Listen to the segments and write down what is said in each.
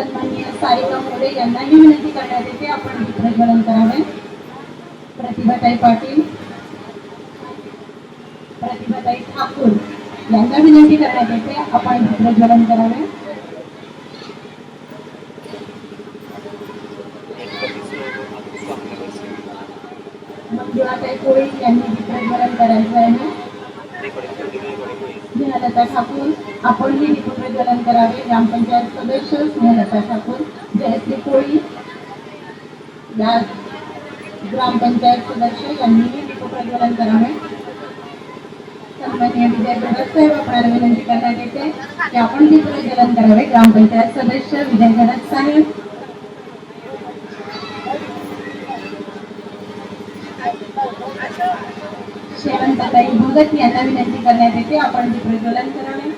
सन्माननीय सारिका मोरे यांनाही विनंती करण्यात येते आपण प्रज्वलन करावे. प्रतिभाताई पाटील, प्रतिभाताई ठाकूर यांना विनंती करण्यात येते आपण प्रज्वलन करावे. मंजुळाताई कोळी यांनी प्रज्वलन करायचं आहे. स्नेहलता ठाकूर आपणही दीपप्रज्वलन करावे. ग्रामपंचायत सदस्य स्नेहलता ठाकूर, जयश्री कोळी या ग्रामपंचायत सदस्य यांनीही दीपप्रज्वलन करावे. सन्माननीय विजय घडत साहेब आपल्याला विनंती करण्यात येते की आपण दीपप्रज्वलन करावे. ग्रामपंचायत सदस्य विजय घडत साहेब, शेवंताताई भगत यांना विनंती करण्यात येते आपण दीपप्रज्वलन करावे.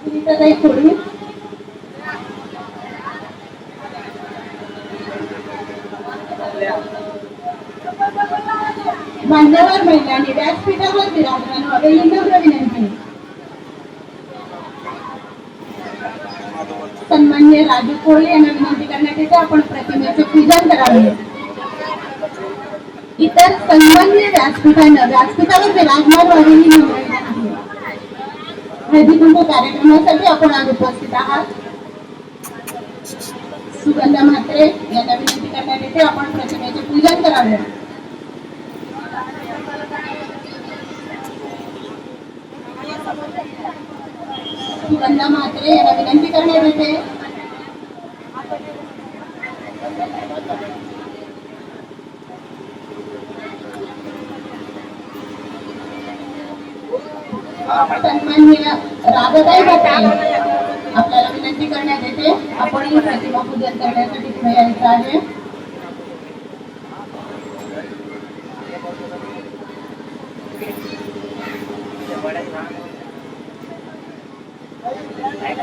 सुनीताताई कोळी, मान्यवर महिलांनी व्यासपीठावर विराजमान व्हावे ही नम्र विनंती. सन्माननीय राजू कोळी यांना विनंती करण्यात येते आपण प्रतिमेचे पूजन करावे. इतर सन्माननीय व्यासपीठावर विराजमान व्हावे ही नम्र विनंती. हळदी कुंकू कार्यक्रमासाठी आपण आज उपस्थित आहात. सुगंधा म्हात्रे यांना विनंती करण्यात येते आपण प्रतिमेचे पूजन करावे. सुगंधा म्हात्रे यांना विनंती करण्यात येते सन्माननीय राधाताई पाटील आपल्याला विनंती करण्यात येते आपण ही प्रतिमा पूजन करण्यासाठी पुढे यायचं आहे.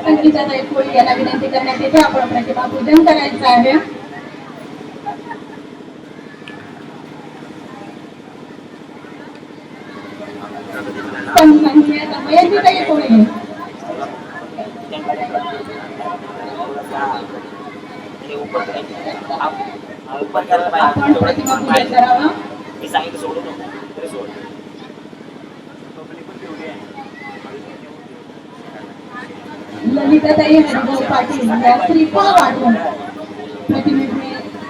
संगीताताई कोळी यांना विनंती करण्यात येते आपण प्रतिमा पूजन करायचं आहे. सन्माननीय दमयंतीताई कोळी आपण प्रतिमा पूजन करावं. ललिताताई हरिभाऊ पाटील या श्रीफळ वाढवून प्रतिमेचे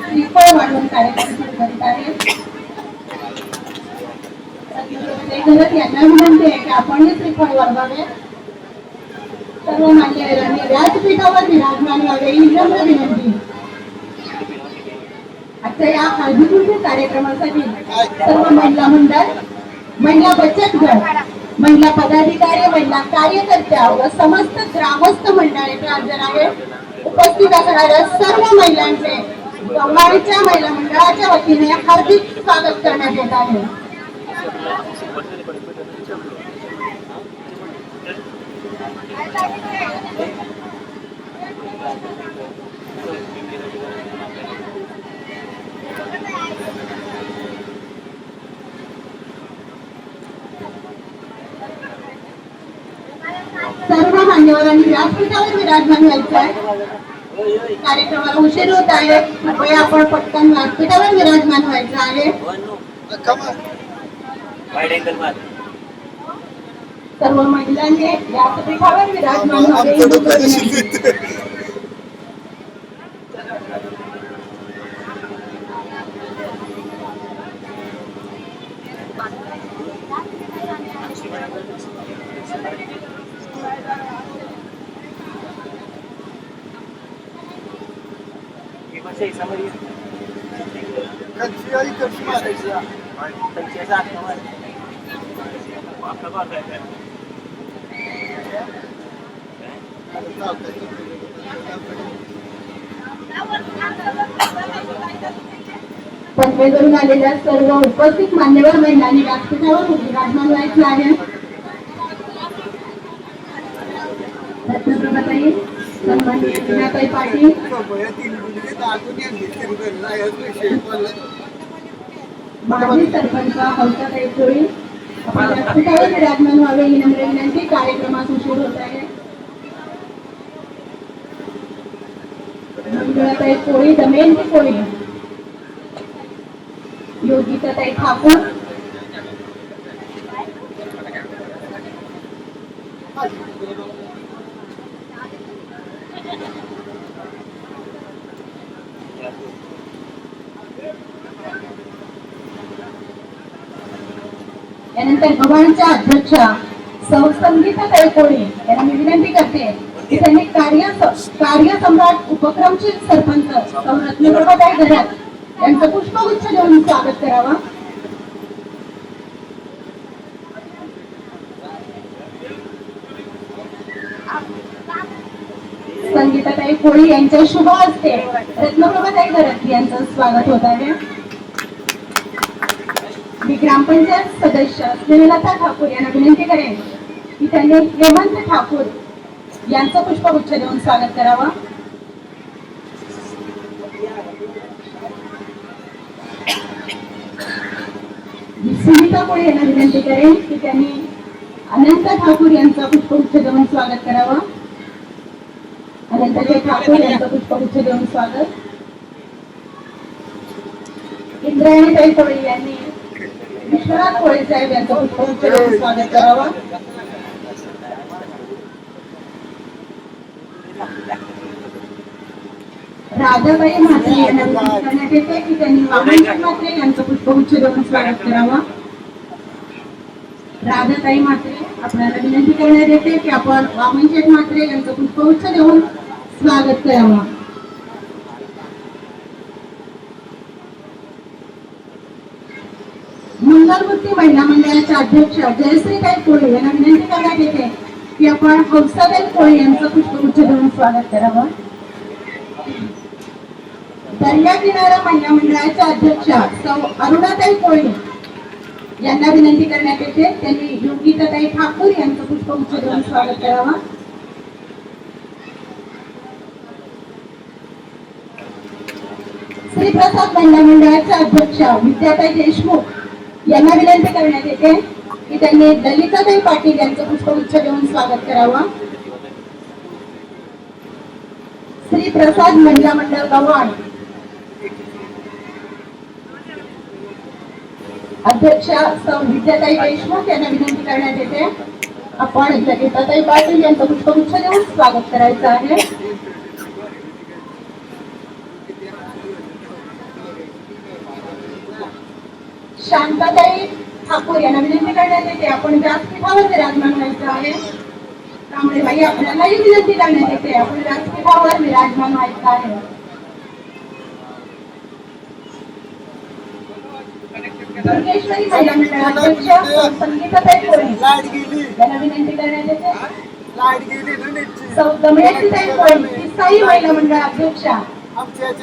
श्रीफळ वाढवून कार्यक्रम सुरू करीत आहेत. घरत यांना विनंती आहे की आपण श्रीफळ वाढवावे. सर्व मान्यवरांनी व्यासपीठावर विराजमान व्हावे ही नम्र विनंती. आजच्या या हळदी कुंकू कार्यक्रमासाठी सर्व महिला मंडळ, महिला बचत गट, महिला पदाधिकारी, महिला कार्यकर्त्या व समस्त ग्रामस्थ मंडळाचे हजर आहे. उपस्थित असणाऱ्या सर्व महिलांचे गव्हाळीच्या महिला मंडळाच्या वतीने हार्दिक स्वागत करण्यात येत आहे. सर्व मान्यवरांनी व्यासपीठावर विराजमान व्हायचं आहे. कार्यक्रमाला उशीर होत आहे, कृपया आपण पटकन व्यासपीठावर विराजमान व्हायचं आहे. सर्व महिलांनी व्यासपीठावर विराजमान व्हावे. पदवीवरून आलेल्या सर्व उपस्थित मान्यवर महिलांनी व्यासपीठावर विराजमान व्हायचं आहे. रत्नप्रभाताई, सन्माननीय मीनाताई पाटील, माजी सरपंच हौसाताई कोळी, आपण व्यासपीठावर विराजमान व्हावे ही नम्र विनंती. कार्यक्रमास उशीर होत आहे. मंजुळाताई कोळी, दमयंती कोळी, योगिताताई ठाकूर, यानंतर गव्हाणच्या अध्यक्षा सौ संगीताताई कोळी यांना मी विनंती करते की त्यांनी कार्यसम्राट उपक्रमचे सरपंच सौ रत्नप्रभाताई घरात यांचं पुष्पगुच्छ देऊन स्वागत करावं. संगीताताई कोळी यांच्या शुभ हस्ते रत्नप्रभाताई घरात यांचं स्वागत होत आहे. मी ग्रामपंचायत सदस्य स्नेहलता ठाकूर यांना विनंती करेन की त्यांनी हेमंत ठाकूर यांचं पुष्पगुच्छ देऊन स्वागत करावं. सुनीता कोळी यांना विनंती करेन की त्यांनी अनंत ठाकूर यांचं पुष्पगुच्छ देऊन स्वागत करावं. अनंत ठाकूर यांचं पुष्पगुच्छ देऊन स्वागत. इंद्रायणीताई कोळी यांनी विश्वनाथ कोळी साहेब यांचं पुष्पगुच्छ देऊन स्वागत करावं. राधाबाई म्हात्रे यांना विनंती करण्यात येते की त्यांनी वामनशेठ म्हात्रे यांचं पुष्पगुच्छ देऊन स्वागत करावं. राधाताई म्हात्रे आपल्याला विनंती करण्यात येते की आपण वामनशेठ म्हात्रे यांचं पुष्पगुच्छ देऊन स्वागत करावं. मंगलमूर्ती महिला मंडळाच्या अध्यक्ष जयश्रीताई कोळी यांना विनंती करण्यात येते की आपण हौसाताई कोळी यांचं पुष्पगुच्छ देऊन स्वागत करावं. दर्या किनारा महिला मंडळाच्या अध्यक्षा सौ अरुणाताई कोळी यांना विनंती करण्यात येते त्यांनी योगिताताई ठाकूर यांचं पुष्पगुच्छ देऊन स्वागत करावं. श्री प्रसाद महिला मंडळाच्या अध्यक्षा विद्याताई देशमुख यांना विनंती करण्यात येते की त्यांनी ललिताताई पाटील यांचं पुष्पगुच्छ देऊन स्वागत करावं. श्री प्रसाद महिला मंडळ गव्हाण अध्यक्षा सौ विद्याताई देशमुख यांना विनंती करण्यात येते आपण ललिताताई पाटील यांचं पुष्पगुच्छ देऊन स्वागत करायचं आहे. शांताताई ठाकूर यांना विनंती करण्यात येते आपण व्यासपीठावर विराजमान व्हायचं आहे. त्यामुळे बाई आपल्यालाही विनंती करण्यात येते आपण व्यासपीठावर विराजमान व्हायचं आहे. दुर्गेश्वरी महिला मंडळ अध्यक्ष संगीताताई कोळी यांना विनंती करण्यात येते सौ दमयंतीताई कोळी साई महिला मंडळ अध्यक्षा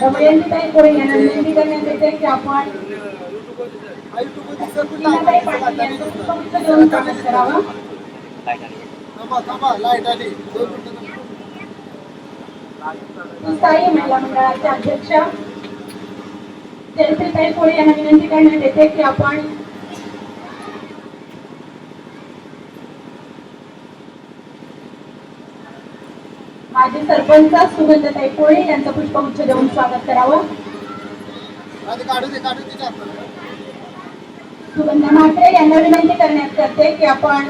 दमयंतीताई कोळी यांना विनंती करण्यात येते की आपण करावं. साई महिला मंडळाच्या अध्यक्षा जयश्रीताई कोळी यांना विनंती करण्यात येते की आपण माजी सरपंच सुगंधताई कोळी यांचं पुष्पगुच्छ देऊन स्वागत करावं. सुगंधा म्हात्रे यांना विनंती करण्यात करते की आपण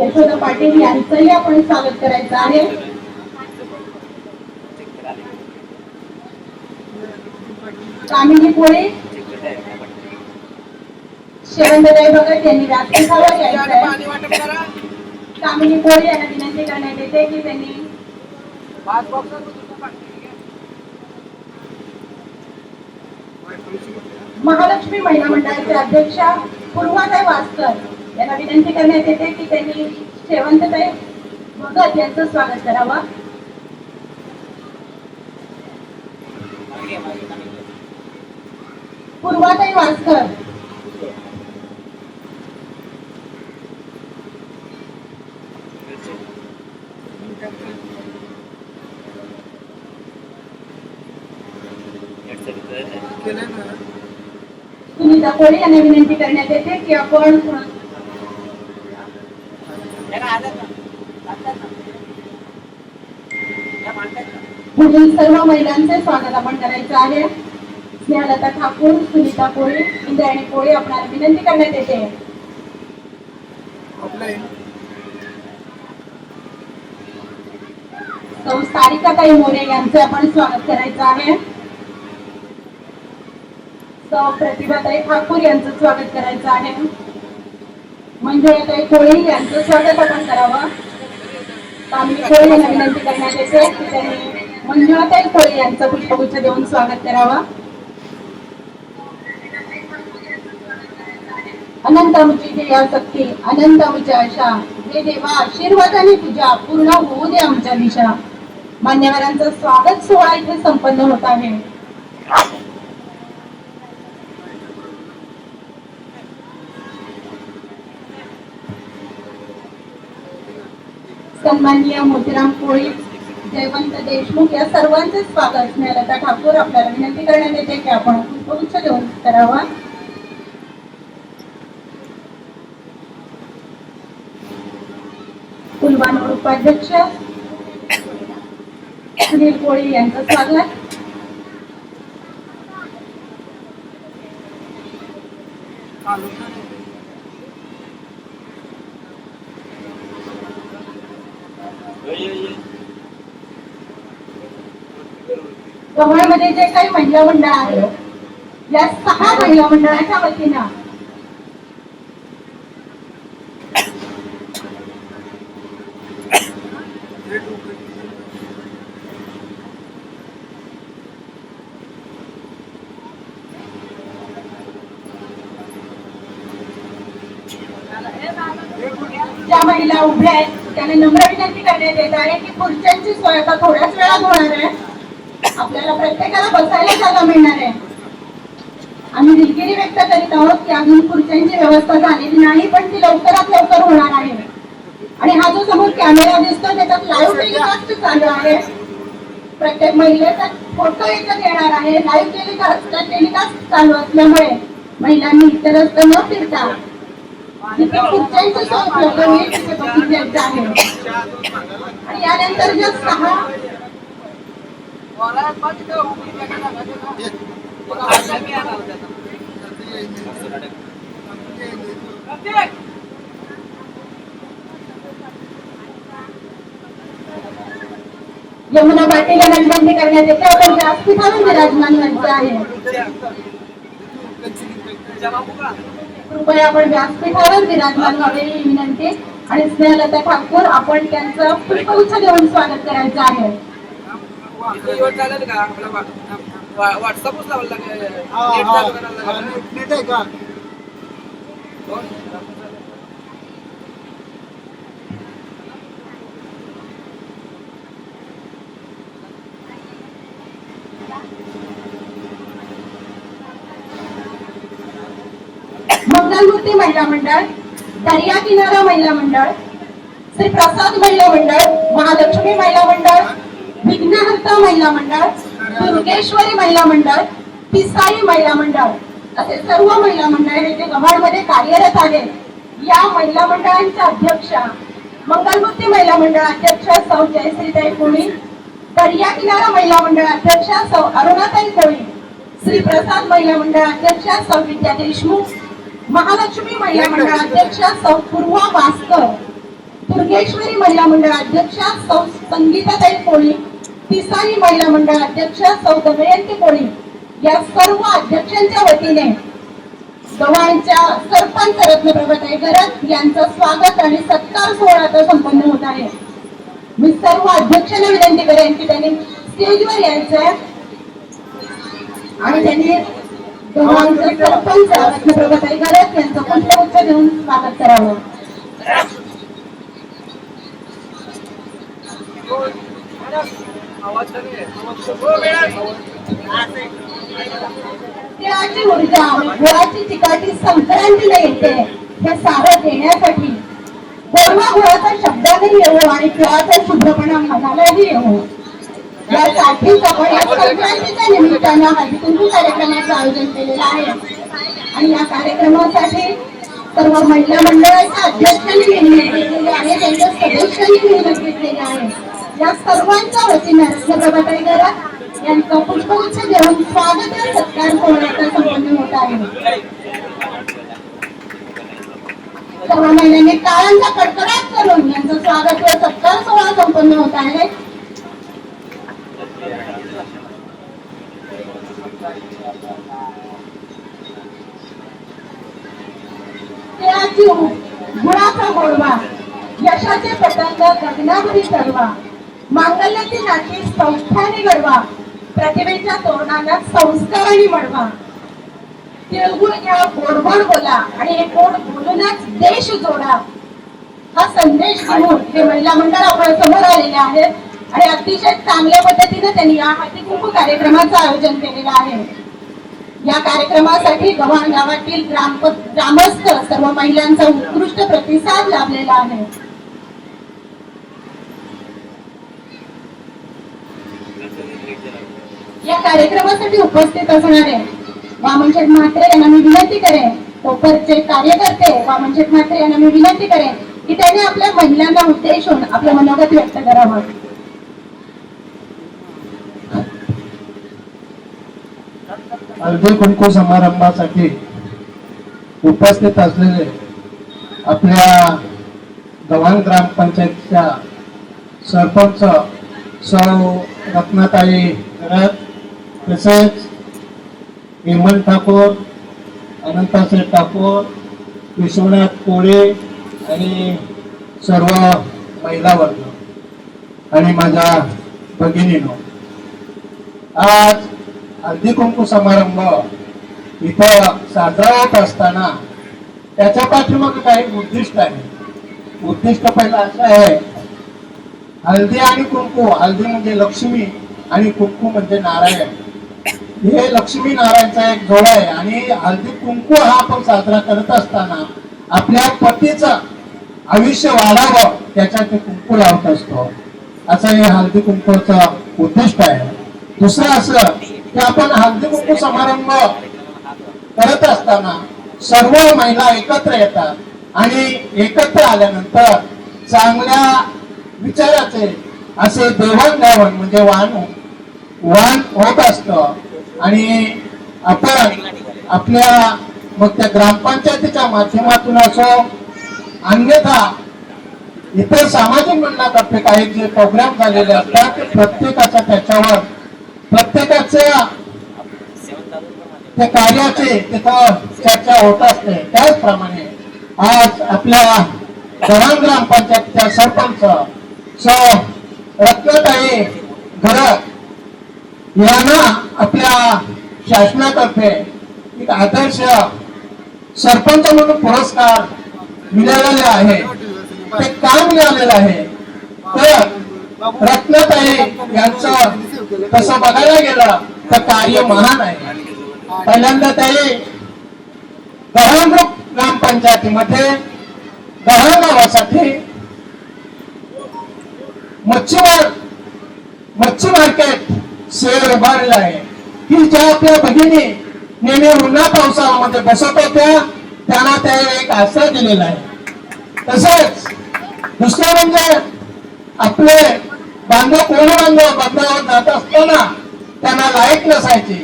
यशोदा पाटील यांचंही आपण स्वागत करायचं आहे. कामिनी कोळी शेवंतताई भगत यांनी व्यासपीठावर यायचं आहे. कामिनी कोळी यांना विनंती करण्यात येते की त्यांनी महालक्ष्मी महिला मंडळाचे अध्यक्षा पूर्वाताई वास्कर यांना विनंती करण्यात येते की त्यांनी शेवंतताई भगत यांचं स्वागत करावं. पूर्वाताई वास्कर सुनीता कोळी यांना विनंती करण्यात येते की आपण पुढील सर्व महिलांचे स्वागत आपण करायचं आहे. स्नेहलता ठाकूर, सुनीता कोळी, इंद्रायणी कोळी आपल्याला विनंती करण्यात येते. सौ सारिकाताई मोरे यांचे आपण स्वागत करायचं आहे. सौ प्रतिभाताई ठाकूर यांचं स्वागत करायचं आहे. मंजुळाताई कोळी यांचं स्वागत आपण करावं. कामिनी कोळी यांना विनंती करण्यात येते की त्यांनी मंजुळाताई कोळी यांचं पुष्पगुच्छ देऊन स्वागत करावं. अनंत आमची देया शक्ती, अनंत आमची आशा, हे देवा आशीर्वादाने तुझ्या पूर्ण होऊ दे आमच्या दिशा. मान्यवरांचं स्वागत सोहळा इथे संपन्न होत आहे. सन्माननीय मोतीराम कोळी, जयवंत देशमुख या सर्वांचे स्वागत. स्नेहलता ठाकूर आपल्याला विनंती करण्यात येते की आपण पुष्पगुच्छ देऊन करावा. कुलवानोड उपाध्यक्ष सुनील कोळी यांचं स्वागत. गव्हाळमध्ये जे काही महिला मंडळ आहे, या 6 महिला मंडळाच्या वतीनं ज्या महिला उभ्या आहेत त्यांना नम्र विनंती करण्यात येत आहे की खुर्च्यांची सोय आता थोड्याच वेळात होणार आहे. आपल्याला प्रत्येकाला बसायला जागा मिळणार आहे. आम्ही दिलगिरी व्यक्त करीत आहोत की अजून खुर्च्यांची व्यवस्था झालेली नाही, पण ती लवकरात लवकर होणार आहे. आणि हा जो समोर कॅमेरा दिसतो त्याच्यात लाईव्ह टेलिकास्ट चालू आहे. प्रत्येक महिलेचा फोटो एकच येणार आहे. लाईव्ह टेलिकास्ट चालू असल्यामुळे महिलांनी इतरत्र न फिरता जिथे खुर्च्यांची सोय उपलब्ध होईल तिथे बसून द्यायचं आहे. आणि यानंतर जे 6 यमुना पाटील यांना विनंती करण्यात येते आपण व्यासपीठावर विराजमान व्हायचं आहे. कृपया आपण व्यासपीठावर विराजमान व्हावे ही विनंती. आणि स्नेहलता ठाकूर आपण त्यांचं पुष्पगुच्छ देऊन स्वागत करायचं आहे. मंगलमूर्ती महिला मंडळ, दर्या किनारा महिला मंडळ, श्री प्रसाद महिला मंडळ, महालक्ष्मी महिला मंडळ, विघ्नहर्ता महिला मंडळ, दुर्गेश्वरी महिला मंडळ, पिसाई महिला मंडळ असे सर्व महिला मंडळ हे जे गव्हाळमध्ये कार्यरत आहेत. या महिला मंडळांच्या अध्यक्षा मंगलमूर्ती महिला मंडळ अध्यक्षा सौ जयश्रीताई कोळी, दर्या किनारा महिला मंडळ अध्यक्षा सौ अरुणाताई कोळी, श्री प्रसाद महिला मंडळ अध्यक्षा सौ विद्या देशमुख, महालक्ष्मी महिला मंडळ अध्यक्षा सौ पूर्वा वास्कर, दुर्गेश्वरी महिला मंडळ अध्यक्षा सौ संगीताताई कोळी, पिसाई महिला मंडळ अध्यक्षा सौ दमयंती कोळी या सर्व अध्यक्षांच्या वतीने गव्हाळच्या सरपंच रत्नप्रभाताई गरज यांचं स्वागत आणि सत्कार सोहळा आता संपन्न होत आहे. मी सर्व अध्यक्षांना विनंती करेन की त्यांनी स्टेजवर यायचं आणि त्यांनी गव्हाळचे सरपंच रत्नप्रभाताई गरज यांचं पुष्पगुच्छ देऊन स्वागत करावं. तिळाची ऊर्जा गुळाची चिकाटी संक्रांतीला येते हे सारं देण्यासाठी गोडवा गुळाचा शब्दाने येऊ आणि तिळाचा शुभ्रपणा मनालाही येऊ यासाठीच आपण या संक्रांतीच्या निमित्तानं हळदी कुंकू कार्यक्रमाचं आयोजन केलेलं आहे. आणि या कार्यक्रमासाठी सर्व महिला मंडळाच्या अध्यक्षांनी नेमणूक घेतलेली आहे, त्यांच्या सदस्यांनी नेमणूक घेतलेली आहे. या सर्वांच्या वतीने रत्नप्रभाताई घरात यांचं पुष्पगुच्छ देऊन स्वागत व सत्कार सोहळ्याचा संपन्न होत आहे. सर्व महिलांनी टाळ्यांचा कडकडाट करून यांचं स्वागत व सत्कार सोहळा संपन्न होत आहे. गुणाचा गोडवा, यशाचे पतंग गगनावरी चढवा, मांगल्याची नाती सौख्याने घडवा, प्रतिभेच्या तोरणाला संस्काराने मडवा. तिळगुळ घ्या, गोडगोड बोला आणि हे गोड बोलूनच देश जोडा, हा संदेश घेऊन हे महिला मंडळ आपण समोर आलेले आहेत. आणि अतिशय चांगल्या पद्धतीने त्यांनी या हळदी कुंकू कार्यक्रमाचं आयोजन केलेलं आहे. या कार्यक्रमासाठी गव्हाण गावातील ग्रामस्थ सर्व महिलांचा उत्कृष्ट प्रतिसाद लाभलेला आहे. या कार्यक्रमासाठी उपस्थित असणारे वामनशेठ म्हात्रे यांना मी विनंती करेन, कोपरचे कार्यकर्ते वामनशेठ म्हात्रे यांना मी विनंती करेन की त्यांनी आपल्या महिलांना उद्देशून आपलं मनोगत व्यक्त करावं. हळदी कुंकू समारंभासाठी उपस्थित असलेले आपल्या गव्हाण ग्रामपंचायतच्या सरपंच सौ रत्नाताई घरात, तसेच हेमंत ठाकूर, अनंतासेठ ठाकूर, विश्वनाथ कोळे आणि सर्व महिला वर्ग आणि माझ्या भगिनीनो, आज हळदी कुंकू समारंभ इथं साजरा होत असताना त्याच्या पाठीमागे काही उद्दिष्ट आहे. उद्दिष्ट पहिलं असं आहे, हळदी आणि कुंकू, हळदी म्हणजे लक्ष्मी आणि कुंकू म्हणजे नारायण, हे लक्ष्मी नारायणचा एक जोड आहे. आणि हळदी कुंकू हा आपण साजरा करत असताना आपल्या पतीचं आयुष्य वाढावं त्याच्यात कुंकू लावत असतो, असं हे हळदी कुंकूचं उद्दिष्ट आहे. दुसरं असं की आपण हळदी कुंकू समारंभ करत असताना सर्व महिला एकत्र येतात आणि एकत्र आल्यानंतर चांगल्या विचाराचे असे देवाणघेवाण म्हणजे वाण होत असतं. आणि आपण आपल्या मग त्या ग्रामपंचायतीच्या माध्यमातून असो, अन्यथा इतर सामाजिक मंडळातर्फे काही जे प्रोग्राम झालेले असतात प्रत्येकाचा त्याच्यावर प्रत्येकाच्या त्या कार्याचे तिथं चर्चा होत असते. त्याचप्रमाणे आज आपल्या गव्हाण ग्रामपंचायतच्या सरपंच सौ रत्नाताई घरत यांना आपल्या शासनातर्फे एक आदर्श सरपंच म्हणून पुरस्कार मिळालेला आहे, ते काम मिळालेलं आहे. तर रत्नाताई यांचं तसं बघायला गेलं तर कार्य महान आहे. पहिल्यांदा ताई गव्हाण ग्रामपंचायतीमध्ये गव्हाण गावासाठी मच्छी मार्केट शेअर उभारलेला आहे की ज्या आपल्या भगिनी नेहमी उन्हा पावसाळ्यामध्ये बसत होत्या त्यांना त्या एक आश्रय दिलेला आहे. तसेच दुसरं म्हणजे आपले बांधव कोण बांधवावर जात असताना त्यांना लाईट नसायची,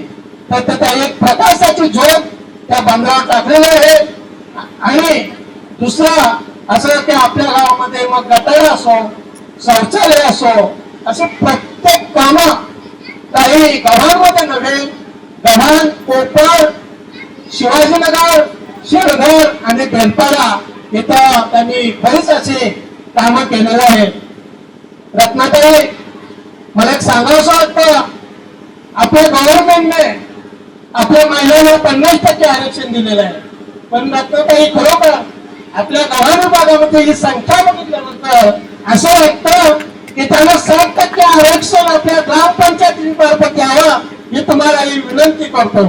तर त्या एक प्रकाशाची झोप त्या बांधवावर टाकलेली आहे. आणि दुसरं असं की आपल्या गावामध्ये मग गटार असो, शौचालय असो, असे प्रत्येक काम काही गव्हाणमध्ये नव्हे, गव्हाण, कोपर, शिवाजीनगर, शिरघर आणि बेलपाडा इथं त्यांनी बरीच अशी कामं केलेली आहेत. रत्नाताई, मला एक सांगावंसं वाटतं, आपल्या गव्हर्नमेंटने आपल्या महिलांना 50% आरक्षण दिलेलं आहे. पण रत्नाताई, खरोखर आपल्या गव्हाण विभागामध्ये ही संख्या बघितल्यानंतर असं वाटतं की त्यांना 60% आरक्षण आपल्या ग्रामपंचायतीमार्फत द्यावं ही तुम्हाला ही विनंती करतो.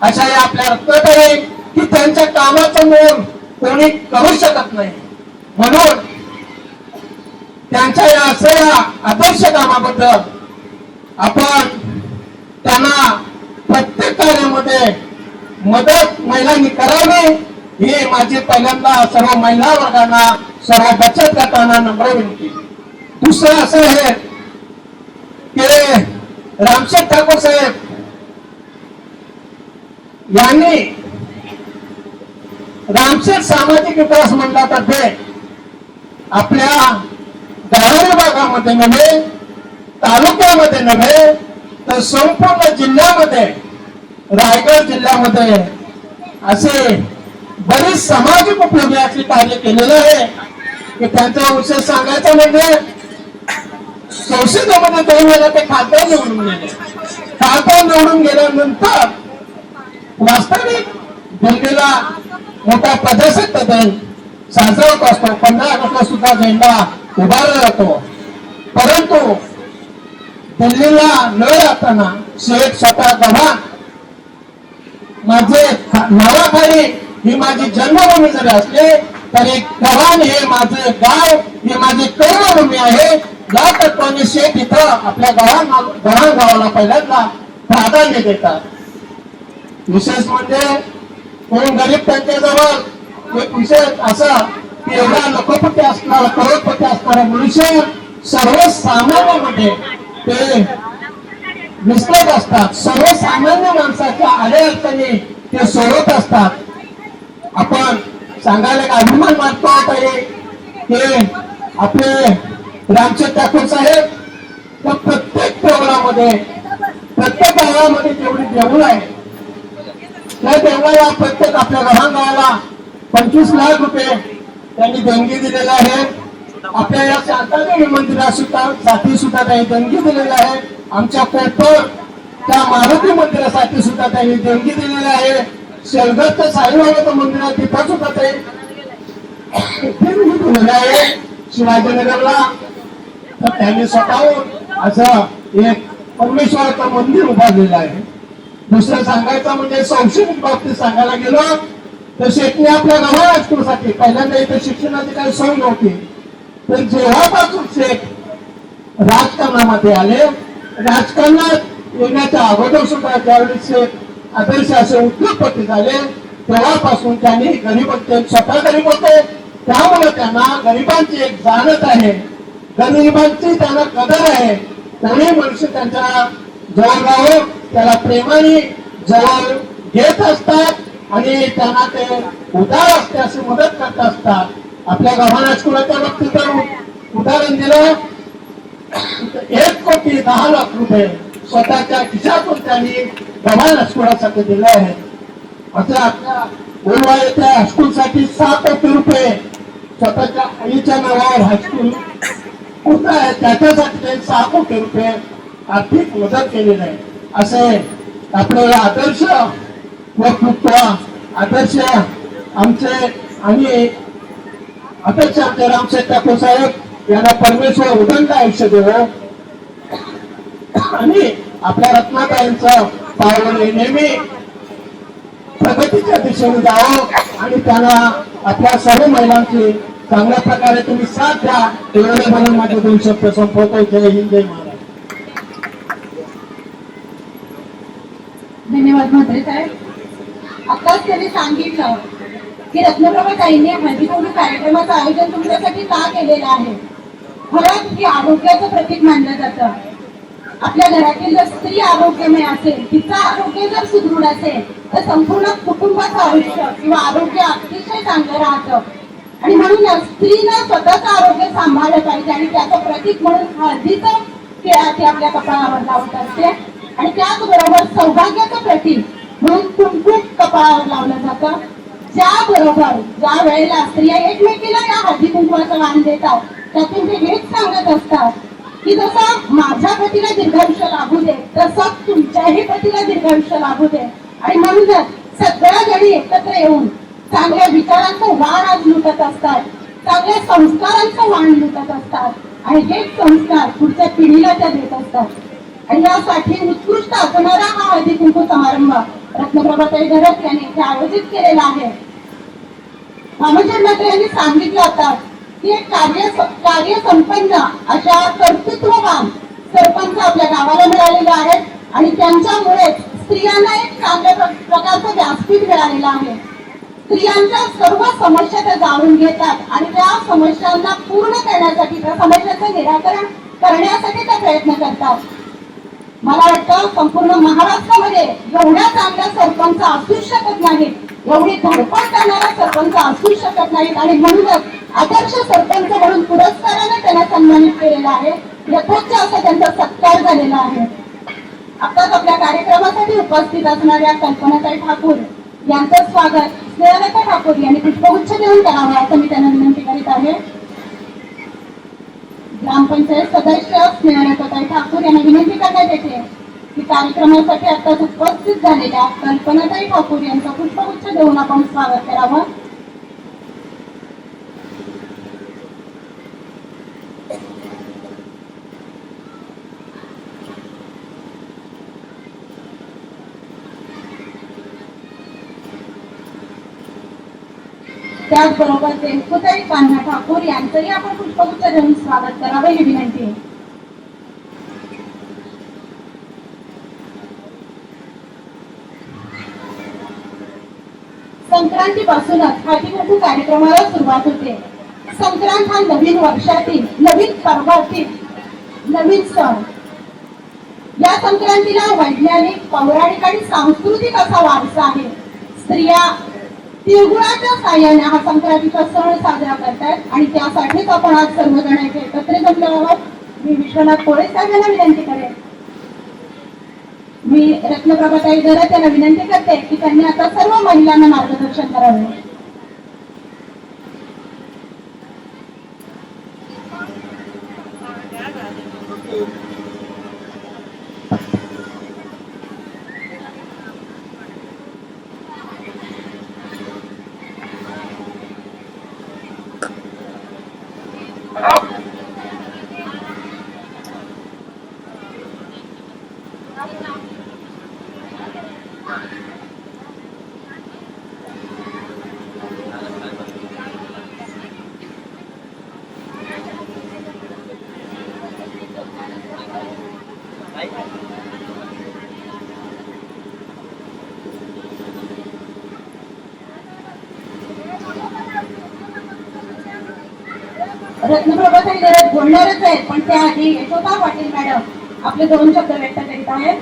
अशा या आपल्या रत्नाताई की त्यांच्या कामाचं मोल कोणी करू शकत नाही. म्हणून त्यांच्या या असलेल्या आदर्श कामाबद्दल आपण त्यांना प्रत्येक कार्यामध्ये मदत महिलांनी करावी ही माझी पहिल्यांदा सर्व महिला वर्गांना, सर्व बचत गटांना नम्र विनंती. दुसरं असं आहे की रामशेठ ठाकूर साहेब यांनी रामशेठ सामाजिक विकास मंडळातर्फे आपल्या गावारी भागामध्ये नव्हे, तालुक्यामध्ये नव्हे, तर संपूर्ण जिल्ह्यामध्ये, रायगड जिल्ह्यामध्ये असे बरेच सामाजिक उपयोगी असे कार्य केलेलं आहे की त्यांचा विषय सांगायचा म्हणजे संसदेमध्ये 2 वेळा ते खासदार निवडून गेले. खासदार निवडून गेल्यानंतर वास्तविक दिल्लीला मोठा प्रजासत्ताक दिन साजरा होत असतो. 15 ऑगस्टला सुद्धा झेंडा उभारला जातो. परंतु दिल्लीला न जाताना शेख स्वतः गव्हाण माझे नावाखाली ही माझी जन्मभूमी जरी असली तरी गव्हाण हे माझे गाव, हे माझी कर्मभूमी आहे. या तत्वाने शेख इथं आपल्या गव्हाण गावाला पहिल्यांदा प्राधान्य देतात. विशेष म्हणजे कोण गरीब त्यांच्याजवळ एक विशेष असा की एवढा लखोपती असणारा, करोडपती असणारा मनुष्य सर्वसामान्यामध्ये ते मिसळत असतात. सर्वसामान्य माणसाच्या अडचणी ते सोडवत असतात. आपण सांगायला एक अभिमान वाटतो तरी की आपले रामशेठ ठाकूर साहेब तर प्रत्येक प्रोग्राममध्ये, प्रत्येक गावामध्ये जेवढी देऊळ आहे त्या देवळाला, प्रत्येक आपल्या लहान गावाला 25 लाख रुपये त्यांनी देणगी दिलेला आहे. आपल्या या शांतादेवी मंदिरासाठी सुद्धा त्यांनी देणगी दिलेली आहे. आमच्या कोपर त्या मारुती मंदिरासाठी सुद्धा त्यांनी देणगी दिलेली आहे. शेलगडच्या साईबाबाचं मंदिर आहे तिथं सुद्धा ते देणगी दिलेली आहे. शिवाजीनगरला तर त्यांनी स्वतःहून असं एक परमेश्वराचं मंदिर उभारलेलं आहे. दुसरं सांगायचं म्हणजे शैक्षणिक बाबतीत सांगायला गेलो तर शेठने आपल्या गावा हायस्कूलसाठी पहिल्यांदा इथे शिक्षणाची काही सोय नव्हती. तर जेव्हापासून शेठ राजकारणामध्ये आले, राजकारणात येण्याच्या अगोदर सुद्धा ज्यावेळी शेठ आदर्श असे उद्योगपती झाले तेव्हापासून त्यांनी गरीबांचे, स्वतः गरीब होते त्यामुळे त्यांना गरिबांची एक जाणत आहे, गरिबांची त्यांना कदर आहे. कोणी मनुष्य त्यांच्या जवळ राहून त्याला प्रेमाने जवळ घेत असतात आणि त्यांना ते उदार असते अशी मदत करत असतात. आपल्या गव्हाण हायस्कूलच्या बाबतीत जर उदाहरण दिलं 1,10,00,000 रुपये स्वतःच्या खिशातून त्यांनी गव्हाण हायस्कूलसाठी दिले आहे. असं आपल्या ओलवा येत्या हायस्कूलसाठी 6 कोटी रुपये स्वतःच्या आईच्या नावावर हायस्कूल होत आहे, त्याच्यासाठी त्यांनी 6 कोटी रुपये आर्थिक मदत केलेली आहे. असे आपल्याला आदर्श वक्तृत्व, आदर्श आमचे आणि आदर्श आमचे रामशेठ ठाकूर साहेब यांना परमेश्वर उदंड आयुष्य देवो आणि आपल्या रत्नाताईंचं पावलं नेहमी प्रगतीच्या दिशेने जावं आणि त्यांना आपल्या सर्व महिलांची चांगल्या प्रकारे तुम्ही साथ द्या. एवढे म्हणून माझे 2 शब्द संपवतो. जय हिंद, जय महाराज. धन्यवाद म्हात्रे साहेब. आताच त्यांनी सांगितलं की रत्नप्रभा ताईंनी हळदीकुंकू कार्यक्रमाचं आयोजन तुमच्यासाठी का केलेलं आहे. खरंच की आरोग्याचं प्रतीक मानलं जातं. आपल्या घरातील जर स्त्री आरोग्यमय असेल, तिचं आरोग्य जर सुदृढ असेल तर संपूर्ण कुटुंबाचं आयुष्य किंवा आरोग्य अतिशय चांगलं राहतं. आणि म्हणून स्त्रीनं स्वतःचं आरोग्य सांभाळलं पाहिजे आणि त्याचं प्रतीक म्हणून हळदीचं ती आपल्या कपाळावर लावत असते. आणि त्याचबरोबर सौभाग्याचं प्रतीक म्हणून कुंकुम कपाळावर लावलं जातं. ज्याबरोबर ज्या वेळेला स्त्रिया एकमेकीला या हळदी कुंकवाचं वाण देतात त्यातून ते हेच सांगत असतात की जसं माझ्या पतीला दीर्घायुष्य लाभू दे तसं तुमच्याही पतीला दीर्घायुष्य लाभू दे. आणि म्हणूनच सगळ्या जणी एकत्र येऊन चांगल्या विचारांचं वाण आज लुटत असतात, चांगल्या संस्कारांचं वाण लुटत असतात आणि हेच संस्कार पुढच्या पिढीला त्या देत असतात. आणि यासाठी उत्कृष्ट असणारा हा हळदी कुंकू समारंभ रत्नप्रभाताई घरत यांनी इथे आयोजित केलेला आहे. रामचंद्र म्हात्रे यांनी सांगितलं होतं की एक कार्यसंपन्न अशा कर्तृत्ववान सरपंच आपल्या गावाला मिळालेले आहेत आणि त्यांच्यामुळे स्त्रियांना एक चांगल्या प्रकारचं व्यासपीठ मिळालेलं आहे. स्त्रियांच्या सर्व समस्या त्या जाणून घेतात आणि त्या समस्यांना पूर्ण करण्यासाठी, त्या समस्यांचं निराकरण करण्यासाठी त्या प्रयत्न करतात. मला वाटतं संपूर्ण महाराष्ट्रामध्ये एवढ्या चांगल्या सरपंच असूच शकत नाहीत, एवढी धडपड करणारा सरपंच असूच शकत नाहीत आणि म्हणूनच आदर्श सरपंच म्हणून पुरस्काराने त्यांना सन्मानित केलेला आहे. यथोच्च असा त्यांचा सत्कार झालेला आहे. आताच आपल्या कार्यक्रमासाठी उपस्थित असणाऱ्या कल्पनाताई ठाकूर यांचं स्वागत स्नेहलता ठाकूर यांनी पुष्पगुच्छ देऊन करावं असं मी त्यांना विनंती करीत आहे. ग्रामपंचायत सदस्य स्नेहलताताई ठाकूर यांना विनंती करण्यात येते की कार्यक्रमासाठी आताच उपस्थित झालेल्या कल्पनाताई ठाकूर यांचं पुष्पगुच्छ देऊन आपण स्वागत करावं. त्याचबरोबर देवकुताई कान्हा ठाकूर यांचंही आपण पुष्पगुच्छ देऊन स्वागत करावे ही विनंती आहे. संक्रांतीपासूनच हातीमुठू कार्यक्रमाला सुरुवात होते. संक्रांत हा नवीन वर्षातील, नवीन पर्वातील नवीन सण. या संक्रांतीला वैज्ञानिक, पौराणिक आणि सांस्कृतिक असा वारसा आहे. स्त्रिया तिळगुळाच्या साह्याने हा संक्रांतीचा सण साजरा करतात आणि त्यासाठीच आपण आज सर्वजण एकत्र जमलो आहोत. मी विश्वनाथ कोळे साहेबांना विनंती करेन, मी रत्नप्रभाताई घरात त्यांना विनंती करते की त्यांनी आता सर्व महिलांना मार्गदर्शन करावे. रत्नप्रभाताई घरात बोलणारच आहेत, पण त्याआधी यशोदा पाटील मॅडम आपले 2 शब्द व्यक्त करीत आहेत.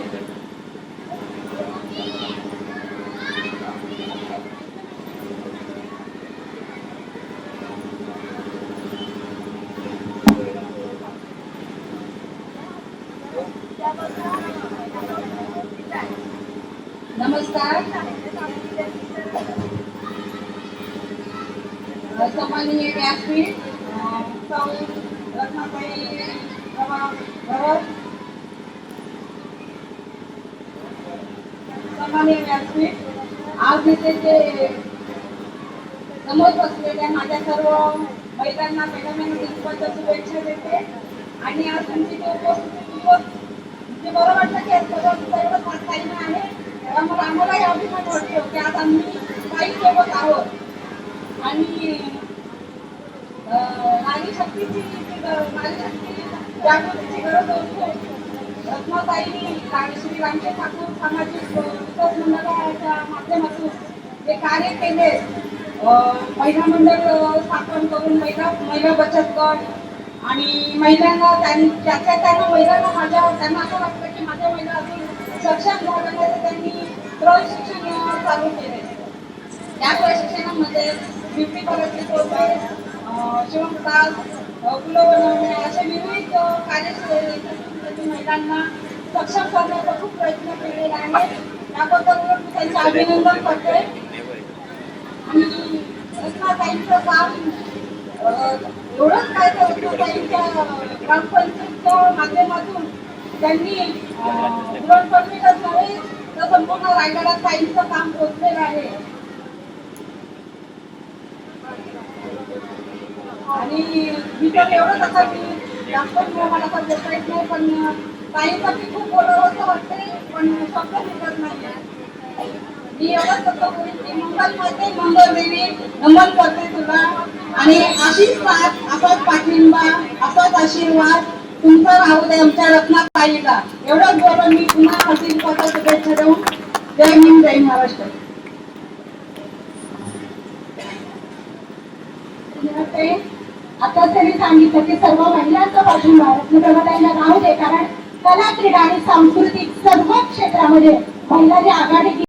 नमस्कार. सन्माननीय व्यासपीठ सन्माननीय व्यासपीठ, आज इथे जे समोर बसलेल्या माझ्या सर्व महिलांना पहिल्यांदा शुभेच्छा देते आणि आज तुमची उपस्थिती बरं वाटतं की सर्व ताईन आहे. त्यामुळे आम्हालाही अभिमान वाटतो की आज आम्ही ताई सोबत आहोत आणि नारी शक्तीची जागृतीची गरज होती. रत्नाताईंनी श्री रामदेव ठाकूर सामाजिक विकास मंडळाच्या माध्यमातून जे कार्य केले, महिला मंडळ स्थापन करून महिला बचत गट आणि महिलांना त्यानं महिलांना त्यांना असं वाटतं की माझ्या महिला अजून सक्षम झाल्यामुळे त्यांनी प्रशिक्षण चालू केले. त्या प्रशिक्षणामध्ये ब्युटी पार्लरचे कोर्सेस, शिवणकाम, फुलं बनवणे असे विविध कार्यक्रम महिलांना सक्षम करण्याचा खूप प्रयत्न केलेला आहे. त्याबद्दल मी त्यांचे अभिनंदन करते. आणि रत्नाताईंचं काम एवढंच काय तर रत्नाताईंच्या ग्रामपंचायतच्या माध्यमातून त्यांनी पुरणपोळीच नव्हे तर संपूर्ण रायगडात ताईंचं काम पोचलेलं आहे. आणि मी तर एवढंच आता की जास्त मला तर देता येत नाही, पण ताईंसाठी खूप बोलावं असं वाटते, पण शब्द निघत नाही. मी एवढंच करतो की मंगलमध्ये मंगल देवी नमन करते तुला आणि अशीच साथ, असाच पाठिंबा, असाच आशीर्वाद तुमचं राहू दे आमच्या रत्नात पालिका. एवढंच बोलून मी पुन्हा हसीन पदाचा शुभेच्छा देऊन जय हिंद जय महाराष्ट्र. आता त्यांनी सांगितलं की सर्व महिलांचा पाठिंबा रत्नप्रभाताईंना राहू दे, कारण कला, क्रीडा आणि सांस्कृतिक सर्व क्षेत्रामध्ये महिलांनी आघाडी